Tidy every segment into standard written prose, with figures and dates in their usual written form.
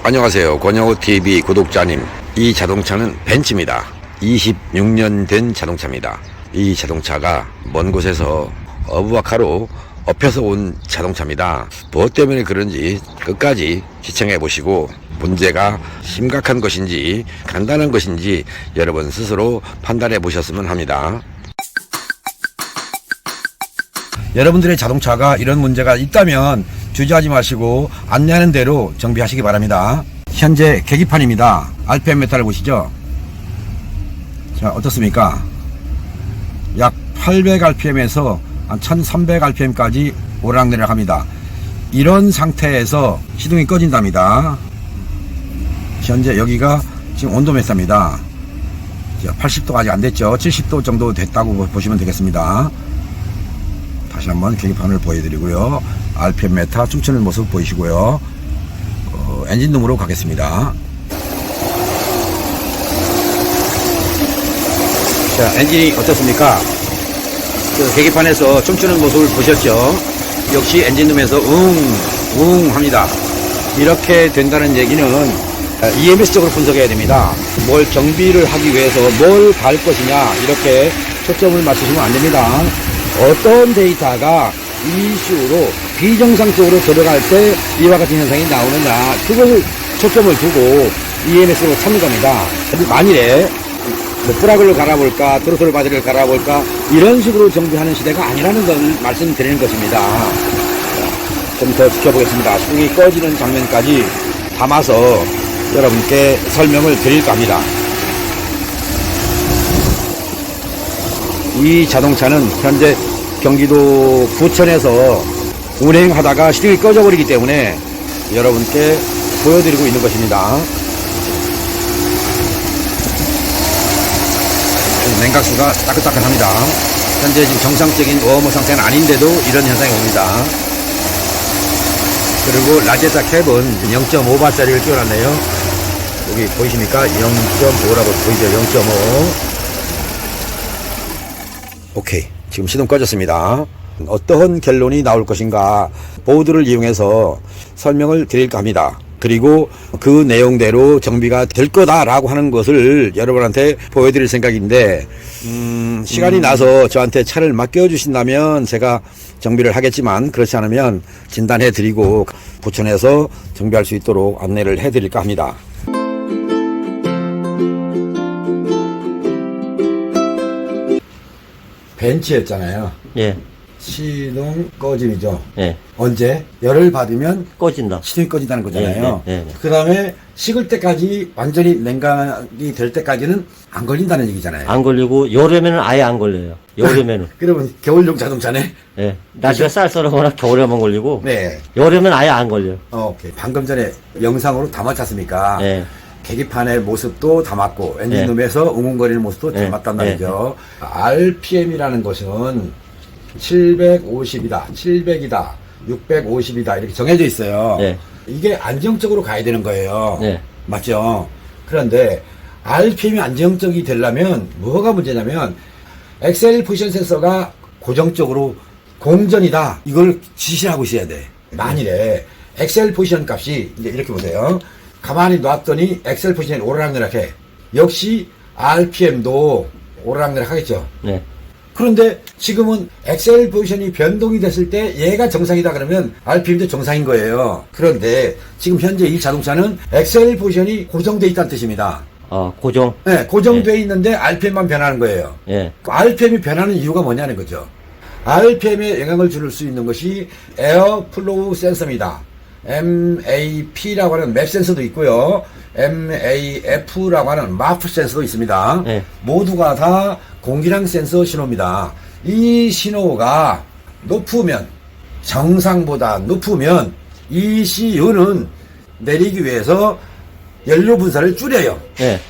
안녕하세요. 권영호TV 구독자님. 이 자동차는 벤츠입니다. 26년 된 자동차입니다. 이 자동차가 먼 곳에서 어부와카로 업혀서 온 자동차입니다. 무엇 때문에 그런지 끝까지 시청해 보시고 문제가 심각한 것인지 간단한 것인지 여러분 스스로 판단해 보셨으면 합니다. 여러분들의 자동차가 이런 문제가 있다면 주저하지 마시고 안내하는 대로 정비하시기 바랍니다. 현재 계기판입니다. RPM 메타를 보시죠. 자, 어떻습니까? 약 800rpm에서 한 1300rpm까지 오르락내리락 합니다. 이런 상태에서 시동이 꺼진답니다. 현재 여기가 지금 온도 메타입니다. 80도가 아직 안 됐죠. 70도 정도 됐다고 보시면 되겠습니다. 다시 한번 계기판을 보여드리고요. RPM 메타 춤추는 모습 보이시고요. 엔진룸으로 가겠습니다. 자, 엔진이 어떻습니까? 계기판에서 춤추는 모습을 보셨죠? 역시 엔진룸에서 웅 합니다. 이렇게 된다는 얘기는 EMS적으로 분석해야 됩니다. 뭘 정비를 하기 위해서 뭘 갈 것이냐 이렇게 초점을 맞추시면 안 됩니다. 어떤 데이터가 이슈로 비정상적으로 들어갈 때 이와 같은 현상이 나오느냐 그걸 초점을 두고 EMS로 찾는 겁니다. 만일에 프라그를 갈아볼까 트로틀 바디를 갈아볼까 이런 식으로 정비하는 시대가 아니라는 걸 말씀드리는 것입니다. 좀 더 지켜보겠습니다. 시동이 꺼지는 장면까지 담아서 여러분께 설명을 드릴까 합니다. 이 자동차는 현재 경기도 부천에서 운행하다가 시동이 꺼져버리기 때문에 여러분께 보여드리고 있는 것입니다. 냉각수가 따끈따끈합니다. 현재 지금 정상적인 웜어 상태는 아닌데도 이런 현상이 옵니다. 그리고 라제타 캡은 0.5바짜리를 끼워놨네요. 여기 보이십니까? 0.5라고 보이죠? 0.5. 오케이. 지금 시동 꺼졌습니다. 어떠한 결론이 나올 것인가 보드를 이용해서 설명을 드릴까 합니다. 그리고 그 내용대로 정비가 될 거다라고 하는 것을 여러분한테 보여드릴 생각인데 시간이 나서 저한테 차를 맡겨주신다면 제가 정비를 하겠지만 그렇지 않으면 진단해 드리고 부천에서 정비할 수 있도록 안내를 해 드릴까 합니다. 벤츠였잖아요. 예. 시동 꺼짐이죠. 예. 언제? 열을 받으면 꺼진다. 시동이 꺼진다는 거잖아요. 예. 그 다음에 식을 때까지 완전히 냉각이 될 때까지는 안 걸린다는 얘기잖아요. 안 걸리고 여름에는 아예 안 걸려요. 여름에는. 그러면 겨울용 자동차네? 예. 날씨가 쌀쌀하거나 겨울에만 걸리고. 네. 여름에는 아예 안 걸려요. 오케이. 방금 전에 영상으로 담았지 않습니까? 예. 계기판의 모습도 담았고 엔진룸에서 웅웅거리는 모습도 담았단 말이죠. RPM이라는 것은 750이다, 700이다, 650이다 이렇게 정해져 있어요. 예. 이게 안정적으로 가야 되는 거예요. 예. 맞죠? 그런데 RPM이 안정적이 되려면 뭐가 문제냐면 엑셀 포지션 센서가 고정적으로 공전이다 이걸 지시를 하고 있어야 돼. 만일에 엑셀 포지션 값이 이제 이렇게 보세요. 가만히 놨더니 엑셀 포지션이 오르락내락 해. 역시 RPM도 오르락내락 하겠죠. 네. 그런데 지금은 엑셀 포지션이 변동이 됐을 때 얘가 정상이다 그러면 RPM도 정상인 거예요. 그런데 지금 현재 이 자동차는 엑셀 포지션이 고정되어 있다는 뜻입니다. 고정. 네, 고정되어 있는데 RPM만 변하는 거예요. 예. RPM이 변하는 이유가 뭐냐는 거죠. RPM에 영향을 줄 수 있는 것이 에어 플로우 센서입니다. MAP라고 하는 맵 센서도 있고요. MAF라고 하는 마프 센서도 있습니다. 네. 모두가 다 공기량 센서 신호입니다. 이 신호가 높으면 정상보다 높으면 ECU는 내리기 위해서 연료 분사를 줄여요. 예.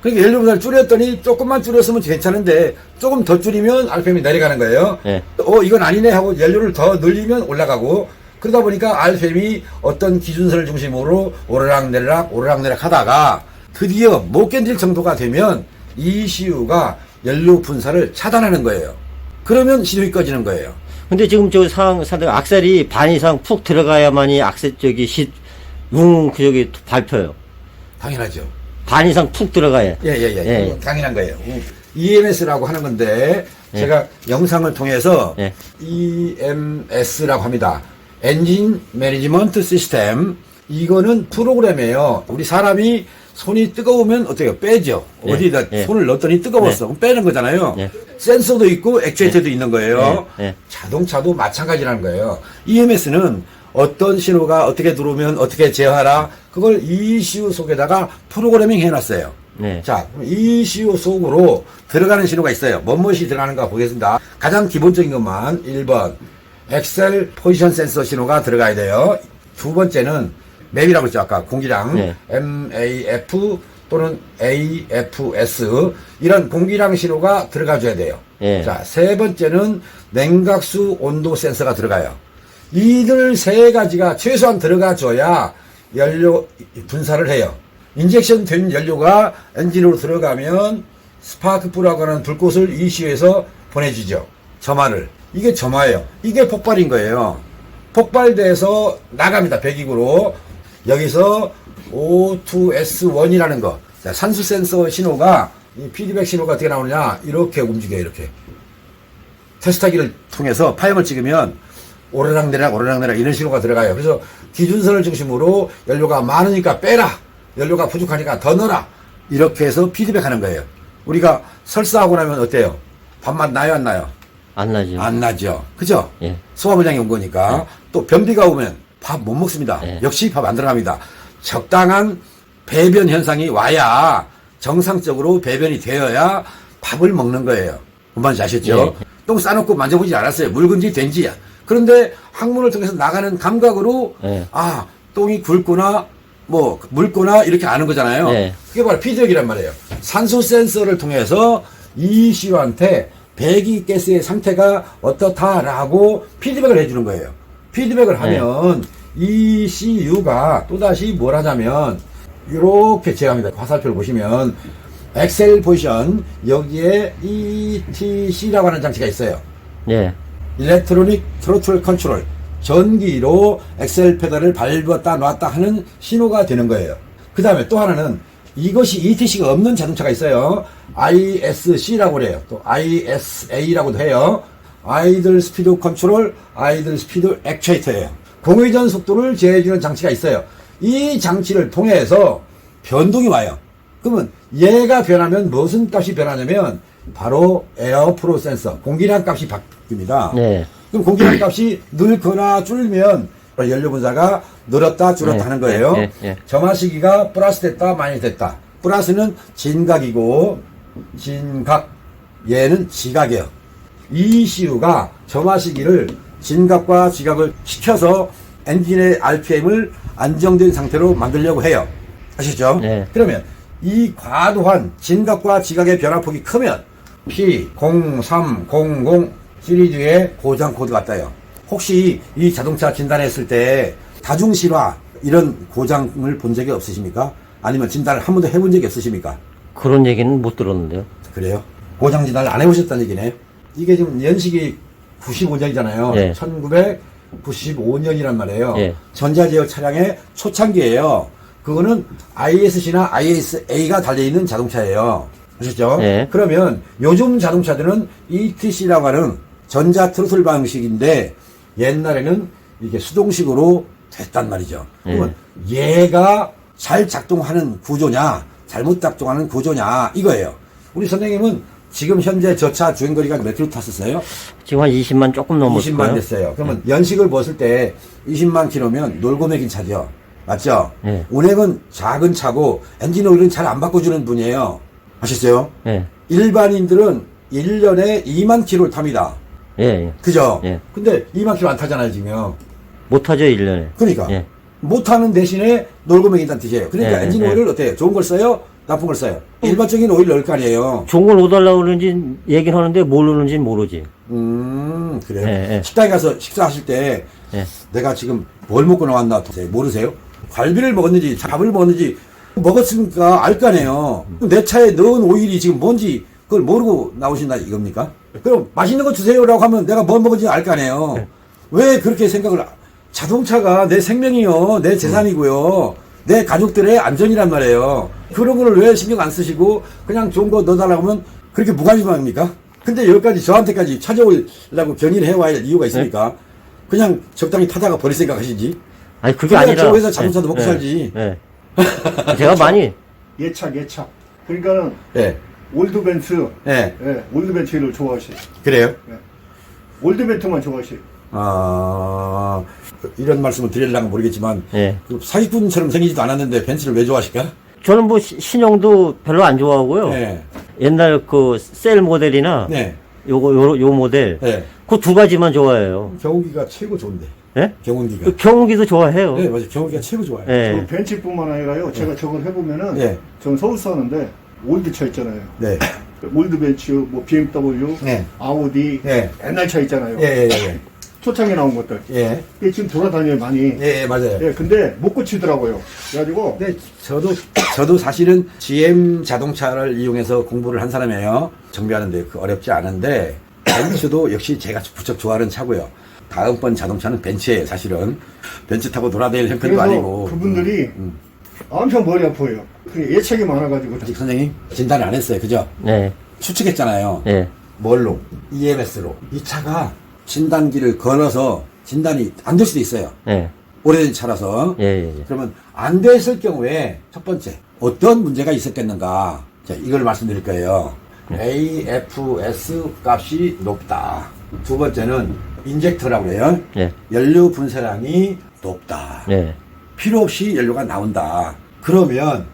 그러니까 연료 분사를 줄였더니 조금만 줄였으면 괜찮은데 조금 더 줄이면 RPM이 내려가는 거예요. 예. 이건 아니네 하고 연료를 더 늘리면 올라가고 그러다 보니까 RPM이 어떤 기준선을 중심으로 오르락내리락 하다가 드디어 못 견딜 정도가 되면 ECU가 연료 분사를 차단하는 거예요. 그러면 시동이 꺼지는 거예요. 근데 지금 저 상당히 악셀이 반 이상 푹 들어가야만이 악셀 그 저기 밟혀요. 당연하죠. 반 이상 푹 들어가요. 예. 그거 당연한 거예요. EMS라고 하는 건데 제가 영상을 통해서 예. EMS라고 합니다. 엔진 매니지먼트 시스템. 이거는 프로그램이에요. 우리 사람이 손이 뜨거우면 어때요? 빼죠. 예. 어디다 예. 손을 넣었더니 뜨거웠어. 그럼 빼는 거잖아요. 예. 센서도 있고 액추에이터도 있는 거예요. 예. 자동차도 마찬가지라는 거예요. EMS는 어떤 신호가 어떻게 들어오면 어떻게 제어하라. 그걸 ECU 속에다가 프로그래밍 해놨어요. 네. 자, 그럼 ECU 속으로 들어가는 신호가 있어요. 무엇이 들어가는가 보겠습니다. 가장 기본적인 것만 1번 엑셀 포지션 센서 신호가 들어가야 돼요. 두 번째는 맵이라고 했죠. 아까 공기량 네. MAF 또는 AFS 이런 공기량 신호가 들어가줘야 돼요. 네. 자, 세 번째는 냉각수 온도 센서가 들어가요. 이들 세 가지가 최소한 들어가줘야 연료 분사를 해요. 인젝션 된 연료가 엔진으로 들어가면 스파크프라고 하는 불꽃을 ECU에서 보내주죠. 점화를. 이게 점화예요. 이게 폭발인 거예요. 폭발돼서 나갑니다. 배기구로. 여기서 O2S1이라는 거. 자, 산수 센서 신호가, 이 피드백 신호가 어떻게 나오느냐. 이렇게 움직여요. 이렇게. 테스터기를 통해서 파형을 찍으면 오르락내락 이런 신호가 들어가요. 그래서 기준선을 중심으로 연료가 많으니까 빼라. 연료가 부족하니까 더 넣어라. 이렇게 해서 피드백하는 거예요. 우리가 설사하고 나면 어때요? 밥맛 나요, 안 나요? 안 나죠. 안 나죠. 그죠? 예. 소화불량이 온 거니까. 또 변비가 오면 밥 못 먹습니다. 예. 역시 밥 안 들어갑니다. 적당한 배변 현상이 와야 정상적으로 배변이 되어야 밥을 먹는 거예요. 뭔 말인지 아셨죠? 예. 똥 싸놓고 만져보지 않았어요. 묽은지 된지. 그런데 항문을 통해서 나가는 감각으로 예. 아, 똥이 굵구나 뭐 묽구나 이렇게 아는 거잖아요. 예. 그게 바로 피드백이란 말이에요. 산소 센서를 통해서 ECU한테 배기가스의 상태가 어떻다라고 피드백을 해주는 거예요. 피드백을 하면 ECU가 또다시 뭘 하자면 이렇게 제어합니다. 화살표를 보시면 엑셀 포지션 여기에 ETC라고 하는 장치가 있어요. 예. 일렉트로닉 트로틀 컨트롤. 전기로 엑셀 페달을 밟았다 놨다 하는 신호가 되는 거예요. 그 다음에 또 하나는 이것이 ETC가 없는 자동차가 있어요. ISC라고 그래요. 또 ISA라고도 해요. 아이들 스피드 컨트롤, 아이들 스피드 액추에이터예요. 공회전 속도를 제어해주는 장치가 있어요. 이 장치를 통해서 변동이 와요. 그러면 얘가 변하면 무슨 값이 변하냐면 바로 에어프로 센서, 공기량 값이 바뀝니다. 네. 그럼 공기량 값이 늘거나 줄면 연료 분사가 늘었다 줄었다 네, 하는 거예요. 네. 점화 시기가 플러스 됐다 마이너스 됐다. 플러스는 진각이고 진각 얘는 지각이에요. ECU가 점화 시기를 진각과 지각을 시켜서 엔진의 RPM을 안정된 상태로 만들려고 해요. 아시죠? 네. 그러면 이 과도한 진각과 지각의 변화폭이 크면 P0300 시리즈의 고장 코드가 떠요. 혹시 이 자동차 진단했을 때 다중실화 이런 고장을 본 적이 없으십니까? 아니면 진단을 한 번도 해본 적이 없으십니까? 그런 얘기는 못 들었는데요. 그래요? 고장 진단을 안 해보셨다는 얘기네요. 이게 지금 연식이 95년이잖아요. 예. 1995년이란 말이에요. 예. 전자제어 차량의 초창기예요. 그거는 ISC나 ISA가 달려있는 자동차예요. 아셨죠? 예. 그러면 요즘 자동차들은 ETC라고 하는 전자 트로틀 방식인데 옛날에는 이게 수동식으로 됐단 말이죠. 그러면 얘가 잘 작동하는 구조냐 잘못 작동하는 구조냐 이거예요. 우리 선생님은 지금 현재 저 차 주행거리가 몇 킬로 탔었어요? 지금 한 20만 조금 넘었을 20만 거예요. 됐어요. 그러면 연식을 봤을 때 20만 킬로면 놀고 먹인 차죠. 맞죠? 네. 운행은 작은 차고 엔진 오일은 잘 안 바꿔주는 분이에요. 아셨어요? 예. 일반인들은 1년에 2만 킬로를 탑니다. 예. 그죠? 예. 근데 2만 킬로 안 타잖아요, 지금. 못하죠, 1년에. 그러니까. 예. 못 타는 대신에 놀고 먹인다는 뜻이에요. 그러니까 예, 엔진 예. 오일을 어때요? 좋은 걸 써요? 나쁜 걸 써요? 일반적인 오일 넣을 거 아니에요. 좋은 걸 오달라고 그러는지 얘기는 하는데 뭘 넣는지는 모르지. 그래요? 예, 예. 식당에 가서 식사하실 때 예. 내가 지금 뭘 먹고 나왔나 모르세요? 갈비를 먹었는지 밥을 먹었는지 먹었으니까 알 거 아니에요. 그럼 내 차에 넣은 오일이 지금 뭔지 그걸 모르고 나오신다 이겁니까? 그럼 맛있는 거 주세요라고 하면 내가 뭘 먹은지 알 거 아니에요. 왜 그렇게 생각을 자동차가 내 생명이요, 내 재산이고요, 내 가족들의 안전이란 말이에요. 그런 거를 왜 신경 안 쓰시고 그냥 좋은 거 넣어달라고 하면 그렇게 무관심합니까? 근데 여기까지 저한테까지 찾아오려고 견인을 해와야 할 이유가 있습니까? 그냥 적당히 타다가 버릴 생각하시지. 아니 그게 그래야 아니라. 저 회사 자동차도 먹고 살지. 예. 제가 많이 예착. 그러니까는 예, 올드벤츠, 예, 예, 올드벤츠를 좋아하시. 그래요. 올드벤츠만 좋아하시. 아, 이런 말씀을 드리려면 모르겠지만, 예. 그 사기꾼처럼 생기지도 않았는데 벤츠를 왜 좋아하실까? 저는 뭐 신형도 별로 안 좋아하고요. 네. 옛날 그 셀 모델이나 네. 요 모델 네. 그 두 가지만 좋아해요. 경운기가 최고 좋은데. 예? 경운기가. 그 경운기도 좋아해요. 네, 맞아요. 경운기가 최고 좋아요. 예. 저 벤츠뿐만 아니라요. 제가 저걸 해보면은 네. 저는 서울 사는데 올드 차 있잖아요. 네. 올드 벤츠, 뭐 BMW, 네. 아우디, 네. 옛날 차 있잖아요. 예, 예, 예. 초창에 나온 것들. 예. 이게 지금 돌아다녀요 많이. 예, 예, 맞아요. 예, 근데 못 고치더라고요. 그래가지고 근데 저도 사실은 GM 자동차를 이용해서 공부를 한 사람이에요. 정비하는데 그 어렵지 않은데, 벤츠도 역시 제가 부쩍 좋아하는 차고요. 다음번 자동차는 벤츠예요, 사실은. 벤츠 타고 돌아다닐 형편도 그래서 아니고. 그분들이 엄청 머리 아파요. 그 예측이 많아가지고. 아직 선생님 진단을 안 했어요, 그죠? 네. 추측했잖아요. 예. 뭘로? EMS로. 이 차가 진단기를 걸어서 진단이 안 될 수도 있어요. 예. 오래된 차라서. 예. 예. 그러면 안 됐을 경우에 첫 번째 어떤 문제가 있었겠는가? 자, 이걸 말씀드릴 거예요. AFS 값이 높다. 두 번째는 인젝터라고 해요. 예. 연료 분쇄량이 높다. 예. 필요 없이 연료가 나온다. 그러면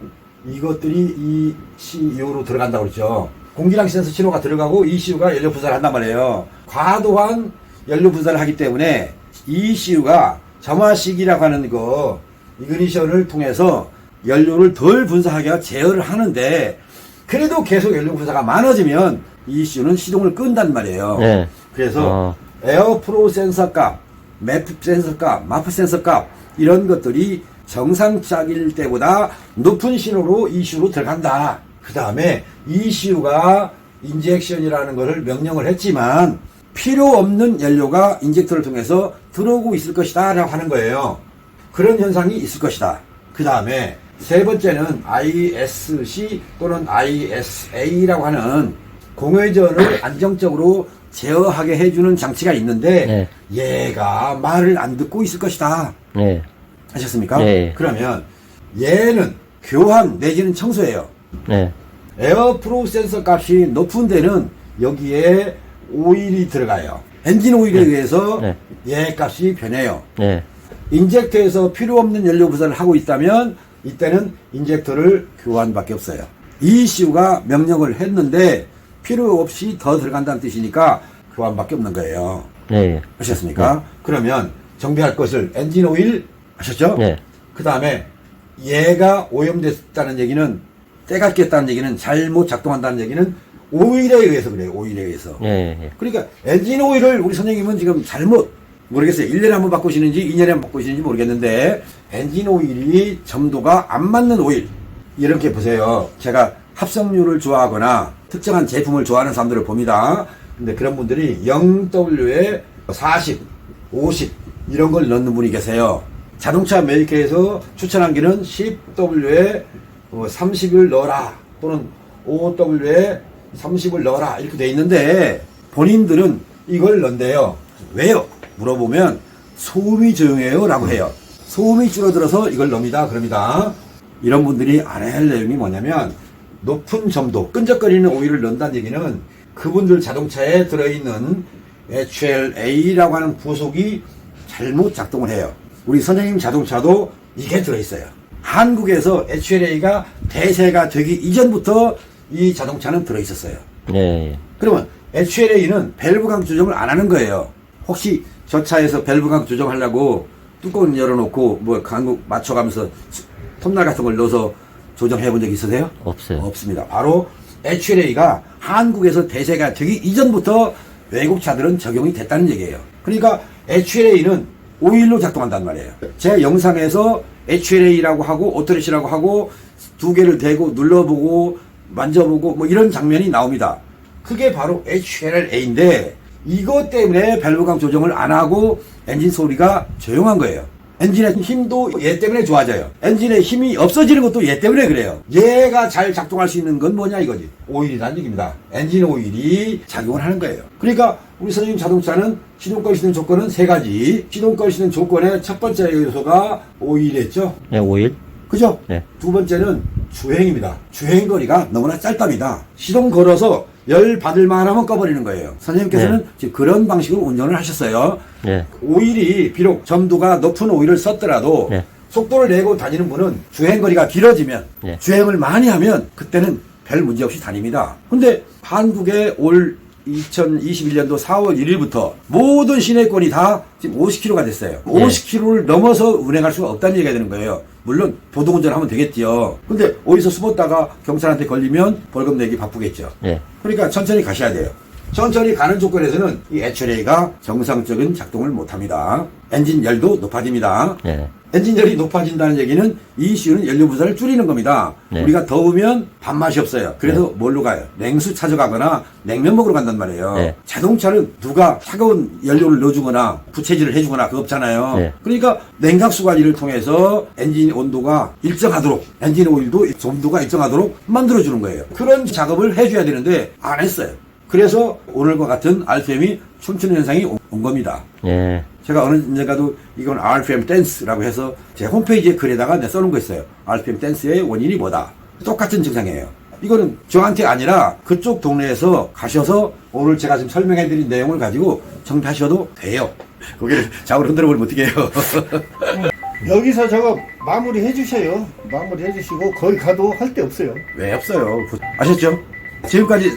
이것들이 ECU로 들어간다고 그랬죠. 공기랑 센서 신호가 들어가고 ECU가 연료 분사를 한단 말이에요. 과도한 연료 분사를 하기 때문에 ECU가 점화식이라고 하는 거 이그니션을 통해서 연료를 덜 분사하게 제어를 하는데, 그래도 계속 연료 분사가 많아지면 ECU는 시동을 끈단 말이에요. 네. 그래서 에어프로 센서 값, 매프 센서 값, 마프 센서 값 이런 것들이 정상적일 때보다 높은 신호로 ECU로 들어간다. 그 다음에 ECU가 인젝션이라는 것을 명령을 했지만 필요 없는 연료가 인젝터를 통해서 들어오고 있을 것이다 라고 하는 거예요. 그런 현상이 있을 것이다. 그 다음에 세 번째는 ISC 또는 ISA라고 하는 공회전을 안정적으로 제어하게 해주는 장치가 있는데 얘가 말을 안 듣고 있을 것이다. 네. 하셨습니까? 네. 그러면 얘는 교환 내지는 청소예요. 네. 에어프로 센서 값이 높은 데는 여기에 오일이 들어가요. 엔진 오일에 의해서 네. 얘 값이 변해요. 네. 인젝터에서 필요 없는 연료 분사를 하고 있다면 이때는 인젝터를 교환밖에 없어요. ECU가 명령을 했는데 필요 없이 더 들어간다는 뜻이니까 교환밖에 없는 거예요. 네. 아셨습니까? 그러면 정비할 것을 엔진 오일 하셨죠? 네. 그 다음에 얘가 오염됐다는 얘기는, 때가 꼈다는 얘기는, 잘못 작동한다는 얘기는 오일에 의해서 그래요. 오일에 의해서. 네. 그러니까 엔진 오일을 우리 선생님은 지금 잘못, 모르겠어요. 1년에 한 번 바꾸시는지 2년에 한 번 바꾸시는지 모르겠는데 엔진 오일이 점도가 안 맞는 오일, 이렇게 보세요. 제가 합성유를 좋아하거나 특정한 제품을 좋아하는 사람들을 봅니다. 근데 그런 분들이 0W에 40, 50 이런 걸 넣는 분이 계세요. 자동차 메이커에서 추천한 게는 10W에 30을 넣어라 또는 5W에 30을 넣어라 이렇게 돼 있는데 본인들은 이걸 넣는데요. 왜요? 물어보면 소음이 조용해요 라고 해요. 소음이 줄어들어서 이걸 넣습니다. 그럽니다. 이런 분들이 알아야 할 내용이 뭐냐면 높은 점도, 끈적거리는 오일을 넣는다는 얘기는 그분들 자동차에 들어있는 HLA라고 하는 부속이 잘못 작동을 해요. 우리 선생님 자동차도 이게 들어있어요. 한국에서 HLA가 대세가 되기 이전부터 이 자동차는 들어있었어요. 네. 그러면 HLA는 밸브강 조정을 안 하는 거예요. 혹시 저 차에서 밸브강 조정하려고 뚜껑 열어놓고 뭐 강국 맞춰가면서 톱날 같은 걸 넣어서 조정해 본 적 있으세요? 없어요. 없습니다. 바로 HLA가 한국에서 대세가 되기 이전부터 외국 차들은 적용이 됐다는 얘기예요. 그러니까 HLA는 오일로 작동한단 말이에요. 제 영상에서 HLA라고 하고 오토레시라고 하고 두 개를 대고 눌러보고 만져보고 뭐 이런 장면이 나옵니다. 그게 바로 HLA인데 이것 때문에 밸브감 조정을 안 하고 엔진 소리가 조용한 거예요. 엔진의 힘도 얘 때문에 좋아져요. 엔진의 힘이 없어지는 것도 얘 때문에 그래요. 얘가 잘 작동할 수 있는 건 뭐냐 이거지. 오일이라는 얘기입니다. 엔진 오일이 작용을 하는 거예요. 그러니까 우리 선생님 자동차는 시동 꺼시는 조건은 세 가지. 시동 꺼시는 조건의 첫 번째 요소가 오일이었죠. 네, 오일. 그죠? 네. 두 번째는 주행입니다. 주행거리가 너무나 짧답니다. 시동 걸어서 열 받을만 하면 꺼버리는 거예요. 선생님께서는 지금 그런 방식으로 운전을 하셨어요. 네. 오일이 비록 점도가 높은 오일을 썼더라도 네. 속도를 내고 다니는 분은 주행거리가 길어지면 네. 주행을 많이 하면 그때는 별 문제 없이 다닙니다. 근데 한국에 올 2021년도 4월 1일부터 모든 시내권이 다 지금 50km가 됐어요. 네. 50km를 넘어서 운행할 수가 없다는 얘기가 되는 거예요. 물론 도둑운전하면 되겠지요. 근데 어디서 숨었다가 경찰한테 걸리면 벌금 내기 바쁘겠죠. 네. 그러니까 천천히 가셔야 돼요. 천천히 가는 조건에서는 이 HLA가 정상적인 작동을 못합니다. 엔진 열도 높아집니다. 네. 엔진열이 높아진다는 얘기는 이 ECU는 연료 부사를 줄이는 겁니다. 네. 우리가 더우면 밥맛이 없어요. 그래서 뭘로 가요? 냉수 찾아가거나 냉면 먹으러 간단 말이에요. 네. 자동차는 누가 차가운 연료를 넣어주거나 부채질을 해주거나 그거 없잖아요. 네. 그러니까 냉각수 관리를 통해서 엔진 온도가 일정하도록, 엔진 오일도 점도가 일정하도록 만들어주는 거예요. 그런 작업을 해줘야 되는데 안 했어요. 그래서 오늘과 같은 RPM이 춤추는 현상이 온 겁니다. 네. 제가 어느 언젠가도 이건 RPM 댄스라고 해서 제 홈페이지에 글에다가 써놓은 거 있어요. RPM 댄스의 원인이 뭐다. 똑같은 증상이에요. 이거는 저한테 아니라 그쪽 동네에서 가셔서 오늘 제가 지금 설명해드린 내용을 가지고 정리하셔도 돼요. 고개를 좌우로 흔들어버리면 어떻게 해요. 여기서 저거 마무리 해주셔요. 마무리 해주시고 거기 가도 할 데 없어요. 왜 없어요. 아셨죠? 지금까지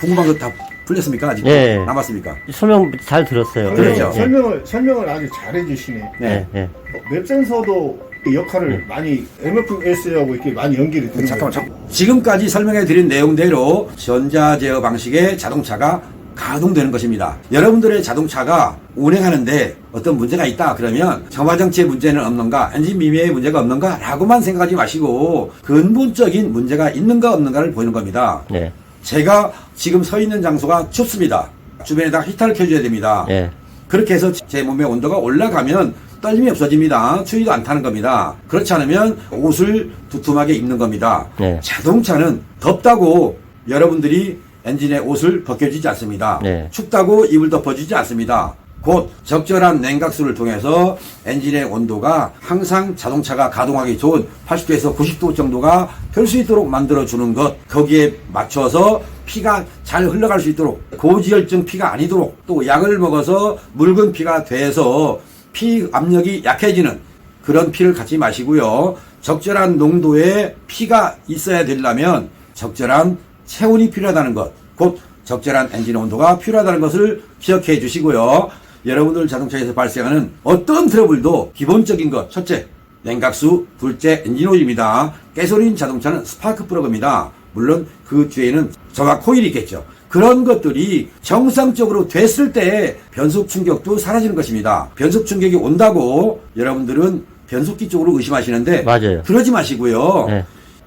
궁금한 거 다 풀렸습니까? 아직 네. 남았습니까? 설명 잘 들었어요. 그렇죠. 네. 설명을 아주 잘 해주시네. 네. 네. 맵 센서도 그 역할을 많이 MFS하고 이렇게 많이 연결이 되는 잠깐만. 지금까지 설명해 드린 내용대로 전자 제어 방식의 자동차가 가동되는 것입니다. 여러분들의 자동차가 운행하는데 어떤 문제가 있다 그러면 정화장치의 문제는 없는가, 엔진 미미의 문제가 없는가 라고만 생각하지 마시고 근본적인 문제가 있는가 없는가를 보이는 겁니다. 네. 제가 지금 서 있는 장소가 춥습니다. 주변에다가 히터를 켜줘야 됩니다. 네. 그렇게 해서 제 몸의 온도가 올라가면 떨림이 없어집니다. 추위도 안 타는 겁니다. 그렇지 않으면 옷을 두툼하게 입는 겁니다. 네. 자동차는 덥다고 여러분들이 엔진의 옷을 벗겨주지 않습니다. 네. 춥다고 입을 덮어주지 않습니다. 곧 적절한 냉각수를 통해서 엔진의 온도가 항상 자동차가 가동하기 좋은 80도에서 90도 정도가 될 수 있도록 만들어주는 것, 거기에 맞춰서 피가 잘 흘러갈 수 있도록 고지혈증 피가 아니도록 또 약을 먹어서 묽은 피가 돼서 피 압력이 약해지는 그런 피를 갖지 마시고요. 적절한 농도의 피가 있어야 되려면 적절한 체온이 필요하다는 것, 곧 적절한 엔진 온도가 필요하다는 것을 기억해 주시고요. 여러분들 자동차에서 발생하는 어떤 트러블도 기본적인 것, 첫째, 냉각수, 둘째, 엔진오일입니다. 가솔린 자동차는 스파크 플러그입니다. 물론 그 뒤에는 저가 코일이 있겠죠. 그런 것들이 정상적으로 됐을 때 변속 충격도 사라지는 것입니다. 변속 충격이 온다고 여러분들은 변속기 쪽으로 의심하시는데 맞아요. 그러지 마시고요. 네.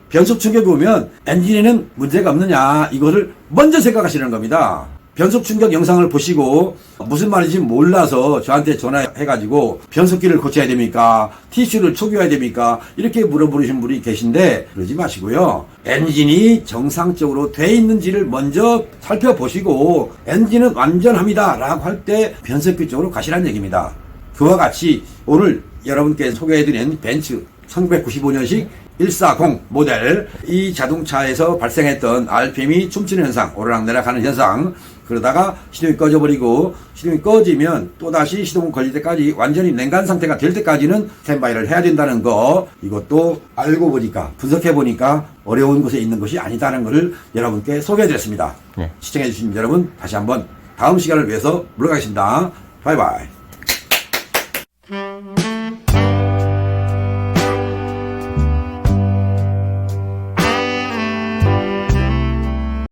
변속 충격이 오면 엔진에는 문제가 없느냐 이거를 먼저 생각하시는 겁니다. 변속 충격 영상을 보시고 무슨 말인지 몰라서 저한테 전화해가지고 변속기를 고쳐야 됩니까? 티슈를 초기화해야 됩니까? 이렇게 물어보시는 분이 계신데 그러지 마시고요. 엔진이 정상적으로 돼 있는지를 먼저 살펴보시고 엔진은 완전합니다 라고 할 때 변속기 쪽으로 가시라는 얘기입니다. 그와 같이 오늘 여러분께 소개해드린 벤츠 1995년식 140 모델 이 자동차에서 발생했던 RPM이 춤추는 현상, 오르락내락 하는 현상, 그러다가 시동이 꺼져버리고 시동이 꺼지면 또다시 시동 걸릴 때까지 완전히 냉간 상태가 될 때까지는 스탠바이를 해야 된다는 거, 이것도 알고 보니까 분석해 보니까 어려운 곳에 있는 것이 아니다는 것을 여러분께 소개해 드렸습니다. 네. 시청해 주신 여러분 다시 한번 다음 시간을 위해서 물러가겠습니다. 바이바이.